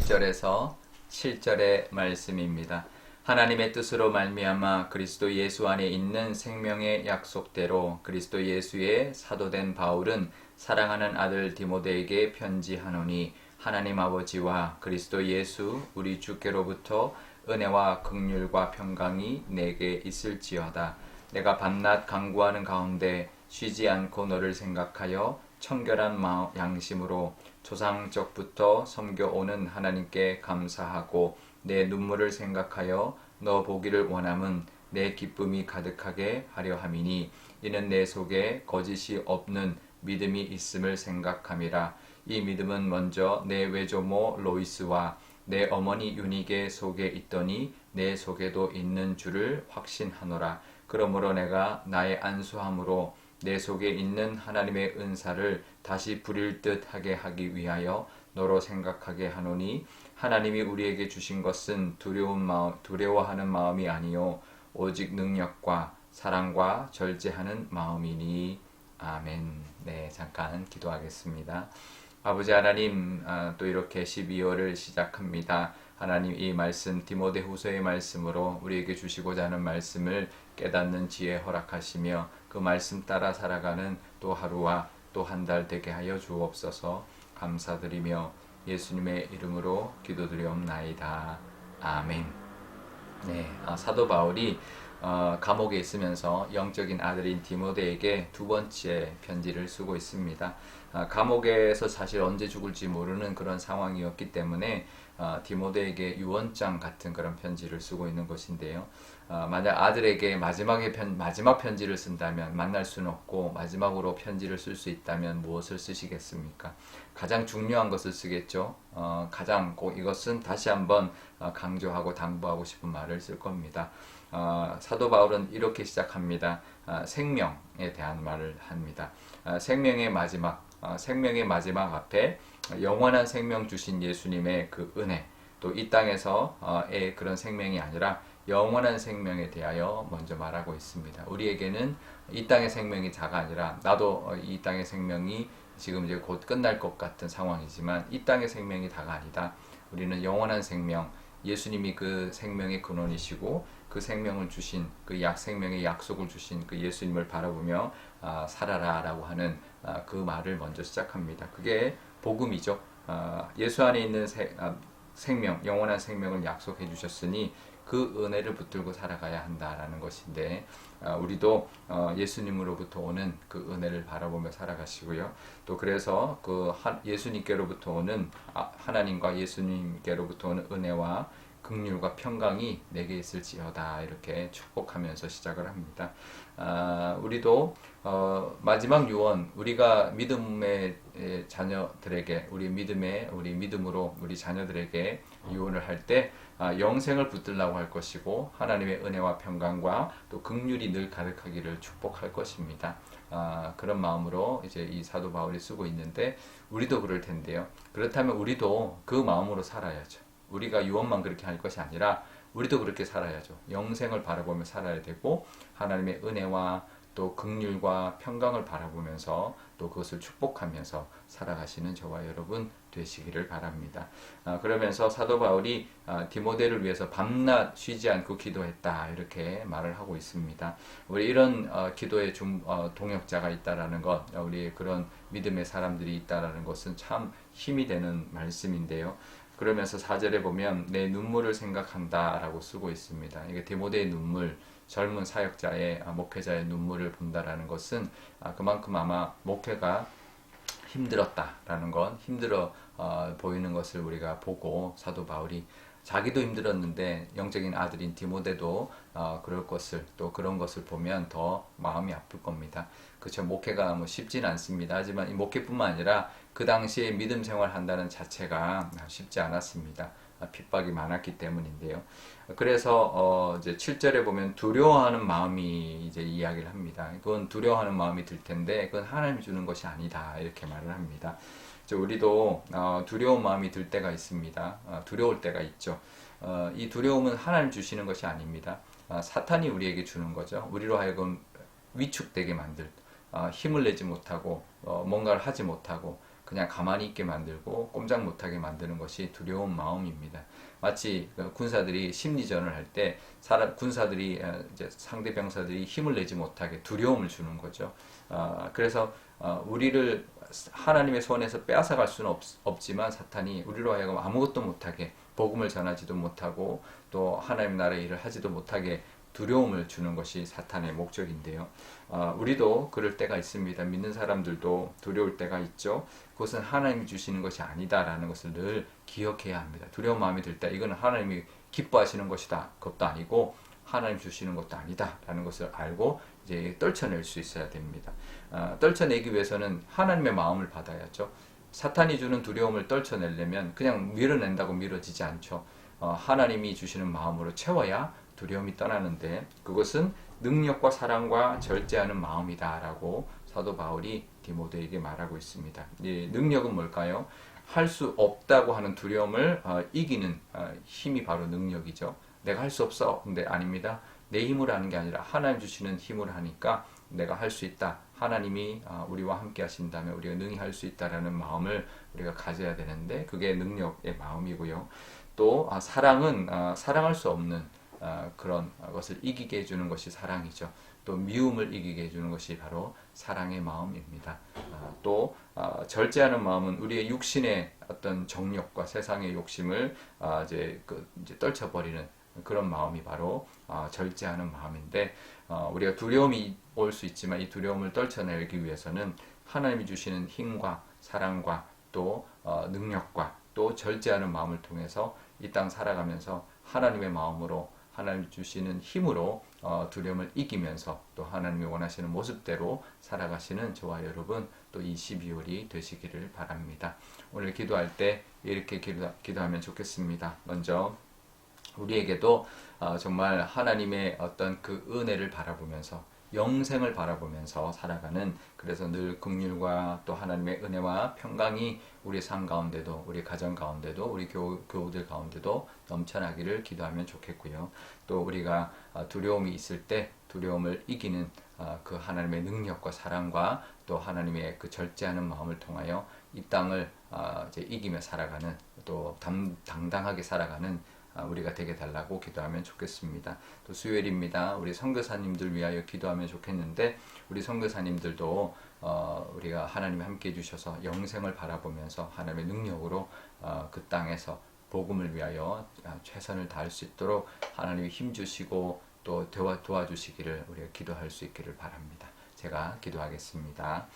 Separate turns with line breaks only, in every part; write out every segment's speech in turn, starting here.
1절에서 7절의 말씀입니다. 하나님의 뜻으로 말미암아 그리스도 예수 안에 있는 생명의 약속대로 그리스도 예수의 사도된 바울은 사랑하는 아들 디모데에게 편지하노니 하나님 아버지와 그리스도 예수 우리 주께로부터 은혜와 긍휼과 평강이 내게 있을지어다. 내가 밤낮 간구하는 가운데 쉬지 않고 너를 생각하여 청결한 양심으로 조상적부터 섬겨오는 하나님께 감사하고 내 눈물을 생각하여 너 보기를 원함은 내 기쁨이 가득하게 하려 함이니 이는 내 속에 거짓이 없는 믿음이 있음을 생각함이라. 이 믿음은 먼저 내 외조모 로이스와 내 어머니 유니게 속에 있더니 내 속에도 있는 줄을 확신하노라. 그러므로 내가 나의 안수함으로 내 속에 있는 하나님의 은사를 다시 부릴 듯 하게 하기 위하여 너로 생각하게 하노니 하나님이 우리에게 주신 것은 두려워하는 마음이 아니요 오직 능력과 사랑과 절제하는 마음이니. 아멘. 네, 잠깐 기도하겠습니다. 아버지 하나님, 또 이렇게 12월을 시작합니다. 하나님, 이 말씀 디모데후서의 말씀으로 우리에게 주시고자 하는 말씀을 깨닫는 지혜 허락하시며 그 말씀 따라 살아가는 또 하루와 또 한 달 되게 하여 주옵소서. 감사드리며 예수님의 이름으로 기도드리옵나이다. 아멘. 네, 사도 바울이 감옥에 있으면서 영적인 아들인 디모데에게 두 번째 편지를 쓰고 있습니다. 감옥에서 사실 언제 죽을지 모르는 그런 상황이었기 때문에 디모데에게 유언장 같은 그런 편지를 쓰고 있는 것인데요. 만약 아들에게 마지막 편지를 쓴다면 만날 수는 없고 마지막으로 편지를 쓸 수 있다면 무엇을 쓰시겠습니까? 가장 중요한 것을 쓰겠죠. 가장 꼭 이것은 다시 한번 강조하고 당부하고 싶은 말을 쓸 겁니다. 사도 바울은 이렇게 시작합니다. 생명에 대한 말을 합니다. 생명의 마지막 앞에 영원한 생명 주신 예수님의 그 은혜, 또 이 땅에서의 그런 생명이 아니라 영원한 생명에 대하여 먼저 말하고 있습니다. 우리에게는 이 땅의 생명이 다가 아니라 나도 이 땅의 생명이 지금 이제 곧 끝날 것 같은 상황이지만 이 땅의 생명이 다가 아니다. 우리는 영원한 생명, 예수님이 그 생명의 근원이시고 그 생명을 주신 그 생명의 약속을 주신 그 예수님을 바라보며 살아라라고 하는 그 말을 먼저 시작합니다. 그게 복음이죠. 예수 안에 있는 생명, 영원한 생명을 약속해 주셨으니 그 은혜를 붙들고 살아가야 한다라는 것인데 우리도 예수님으로부터 오는 그 은혜를 바라보며 살아가시고요. 또 그래서 그 예수님께로부터 오는 하나님과 예수님께로부터 오는 은혜와 긍휼과 평강이 내게 있을지어다 이렇게 축복하면서 시작을 합니다. 우리도 마지막 유언, 우리가 믿음의 자녀들에게 우리 믿음으로 우리 자녀들에게 유언을 할 때 영생을 붙들라고 할 것이고 하나님의 은혜와 평강과 또 긍휼이 늘 가득하기를 축복할 것입니다. 그런 마음으로 이제 이 사도 바울이 쓰고 있는데 우리도 그럴 텐데요. 그렇다면 우리도 그 마음으로 살아야죠. 우리가 유언만 그렇게 할 것이 아니라 우리도 그렇게 살아야죠. 영생을 바라보며 살아야 되고 하나님의 은혜와 또 긍휼과 평강을 바라보면서 또 그것을 축복하면서 살아가시는 저와 여러분 되시기를 바랍니다. 그러면서 사도 바울이 디모데를 위해서 밤낮 쉬지 않고 기도했다 이렇게 말을 하고 있습니다. 우리 이런 기도의 동역자가 있다라는 것, 우리 그런 믿음의 사람들이 있다라는 것은 참 힘이 되는 말씀인데요. 그러면서 4절에 보면 내 눈물을 생각한다 라고 쓰고 있습니다. 이게 디모데의 눈물, 젊은 사역자의 목회자의 눈물을 본다라는 것은 그만큼 아마 목회가 힘들었다라는 건 힘들어 보이는 것을 우리가 보고 사도 바울이 자기도 힘들었는데 영적인 아들인 디모데도 그럴 것을 또 그런 것을 보면 더 마음이 아플 겁니다. 그렇죠. 목회가 뭐 쉽진 않습니다. 하지만 이 목회뿐만 아니라 그 당시에 믿음 생활 한다는 자체가 쉽지 않았습니다. 핍박이 많았기 때문인데요. 그래서 이제 7절에 보면 두려워하는 마음이 이제 이야기를 합니다. 그건 두려워하는 마음이 들 텐데 그건 하나님이 주는 것이 아니다 이렇게 말을 합니다. 우리도 두려운 마음이 들 때가 있습니다. 두려울 때가 있죠. 이 두려움은 하나님 주시는 것이 아닙니다. 사탄이 우리에게 주는 거죠. 우리로 하여금 위축되게 만들, 힘을 내지 못하고 뭔가를 하지 못하고 그냥 가만히 있게 만들고 꼼짝 못하게 만드는 것이 두려운 마음입니다. 마치 군사들이 심리전을 할 때 군사들이 이제 상대 병사들이 힘을 내지 못하게 두려움을 주는 거죠. 그래서 우리를 하나님의 손에서 빼앗아갈 수는 없지만 사탄이 우리로 하여금 아무것도 못하게 복음을 전하지도 못하고 또 하나님 나라의 일을 하지도 못하게 두려움을 주는 것이 사탄의 목적인데요. 우리도 그럴 때가 있습니다. 믿는 사람들도 두려울 때가 있죠. 그것은 하나님이 주시는 것이 아니다라는 것을 늘 기억해야 합니다. 두려운 마음이 들 때 이건 하나님이 기뻐하시는 것이다. 그것도 아니고 하나님 주시는 것도 아니다라는 것을 알고 이제 떨쳐낼 수 있어야 됩니다. 떨쳐내기 위해서는 하나님의 마음을 받아야죠. 사탄이 주는 두려움을 떨쳐내려면 그냥 밀어낸다고 밀어지지 않죠. 하나님이 주시는 마음으로 채워야 두려움이 떠나는데 그것은 능력과 사랑과 절제하는 마음이다라고 사도 바울이 디모데에게 말하고 있습니다. 이 능력은 뭘까요? 할 수 없다고 하는 두려움을 이기는 힘이 바로 능력이죠. 내가 할 수 없어. 근데 아닙니다. 내 힘으로 하는 게 아니라 하나님 주시는 힘으로 하니까 내가 할 수 있다. 하나님이 우리와 함께 하신다면 우리가 능히 할 수 있다라는 마음을 우리가 가져야 되는데 그게 능력의 마음이고요. 또 사랑은 사랑할 수 없는 그런 것을 이기게 해주는 것이 사랑이죠. 또 미움을 이기게 해주는 것이 바로 사랑의 마음입니다. 또 절제하는 마음은 우리의 육신의 어떤 정욕과 세상의 욕심을 이제 떨쳐버리는 그런 마음이 바로 절제하는 마음인데 우리가 두려움이 올 수 있지만 이 두려움을 떨쳐내기 위해서는 하나님이 주시는 힘과 사랑과 또 능력과 또 절제하는 마음을 통해서 이 땅 살아가면서 하나님의 마음으로 하나님 주시는 힘으로 두려움을 이기면서 또 하나님이 원하시는 모습대로 살아가시는 저와 여러분 또 이 12월이 되시기를 바랍니다. 오늘 기도할 때 이렇게 기도하면 좋겠습니다. 먼저 우리에게도 정말 하나님의 어떤 그 은혜를 바라보면서 영생을 바라보면서 살아가는 그래서 늘 긍휼과 또 하나님의 은혜와 평강이 우리 삶 가운데도 우리 가정 가운데도 우리 교우들 가운데도 넘쳐나기를 기도하면 좋겠고요. 또 우리가 두려움이 있을 때 두려움을 이기는 그 하나님의 능력과 사랑과 또 하나님의 그 절제하는 마음을 통하여 이 땅을 이제 이기며 살아가는 또 당당하게 살아가는 우리가 되게 달라고 기도하면 좋겠습니다. 또 수요일입니다. 우리 선교사님들 위하여 기도하면 좋겠는데 우리 선교사님들도 우리가 하나님이 함께 해주셔서 영생을 바라보면서 하나님의 능력으로 그 땅에서 복음을 위하여 최선을 다할 수 있도록 하나님이 힘주시고 또 도와주시기를 우리가 기도할 수 있기를 바랍니다. 제가 기도하겠습니다.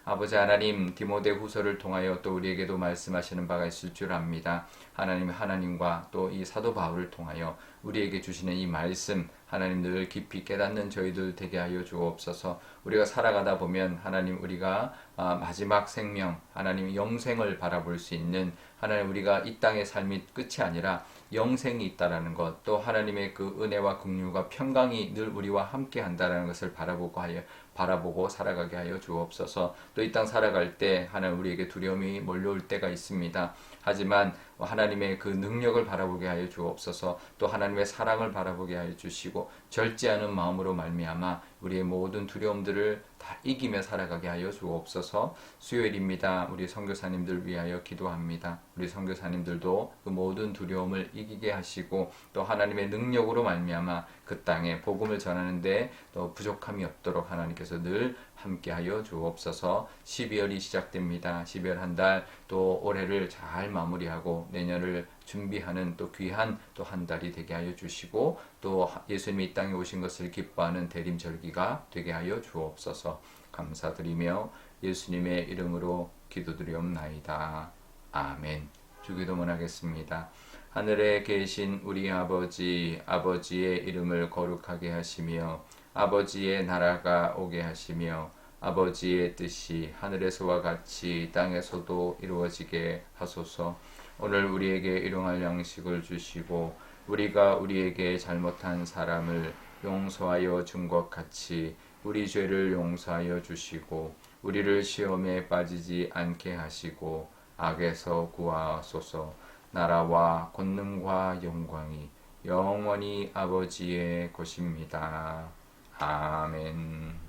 아버지 하나님, 디모데 후서를 통하여 또 우리에게도 말씀하시는 바가 있을 줄 압니다. 하나님과 또 이 사도 바울을 통하여 우리에게 주시는 이 말씀, 하나님 늘 깊이 깨닫는 저희들 되게 하여 주옵소서. 우리가 살아가다 보면 하나님 우리가 마지막 생명, 하나님 영생을 바라볼 수 있는 하나님 우리가 이 땅의 삶이 끝이 아니라 영생이 있다라는 것, 또 하나님의 그 은혜와 긍휼과 평강이 늘 우리와 함께 한다라는 것을 바라보고 살아가게 하여 주옵소서. 또 이 땅 살아갈 때 하나님 우리에게 두려움이 몰려올 때가 있습니다. 하지만 하나님의 그 능력을 바라보게 하여 주옵소서. 또 하나님의 사랑을 바라보게 하여 주시고 절제하는 마음으로 말미암아 우리의 모든 두려움들을 다 이기며 살아가게 하여 주옵소서. 수요일입니다. 우리 선교사님들 위하여 기도합니다. 우리 선교사님들도 그 모든 두려움을 이기게 하시고 또 하나님의 능력으로 말미암아 그 땅에 복음을 전하는데 또 부족함이 없도록 하나님께서 늘 함께하여 주옵소서. 12월이 시작됩니다. 12월 한 달 또 올해를 잘 마무리하고 내년을 준비하는 또 귀한 또 한 달이 되게 하여 주시고 또 예수님이 이 땅에 오신 것을 기뻐하는 대림절기가 되게 하여 주옵소서. 감사드리며 예수님의 이름으로 기도드리옵나이다. 아멘. 주기도문 하겠습니다. 하늘에 계신 우리 아버지, 아버지의 이름을 거룩하게 하시며 아버지의 나라가 오게 하시며 아버지의 뜻이 하늘에서와 같이 땅에서도 이루어지게 하소서. 오늘 우리에게 일용할 양식을 주시고 우리가 우리에게 잘못한 사람을 용서하여 준 것 같이 우리 죄를 용서하여 주시고 우리를 시험에 빠지지 않게 하시고 악에서 구하소서. 나라와 권능과 영광이 영원히 아버지의 것입니다. 아멘.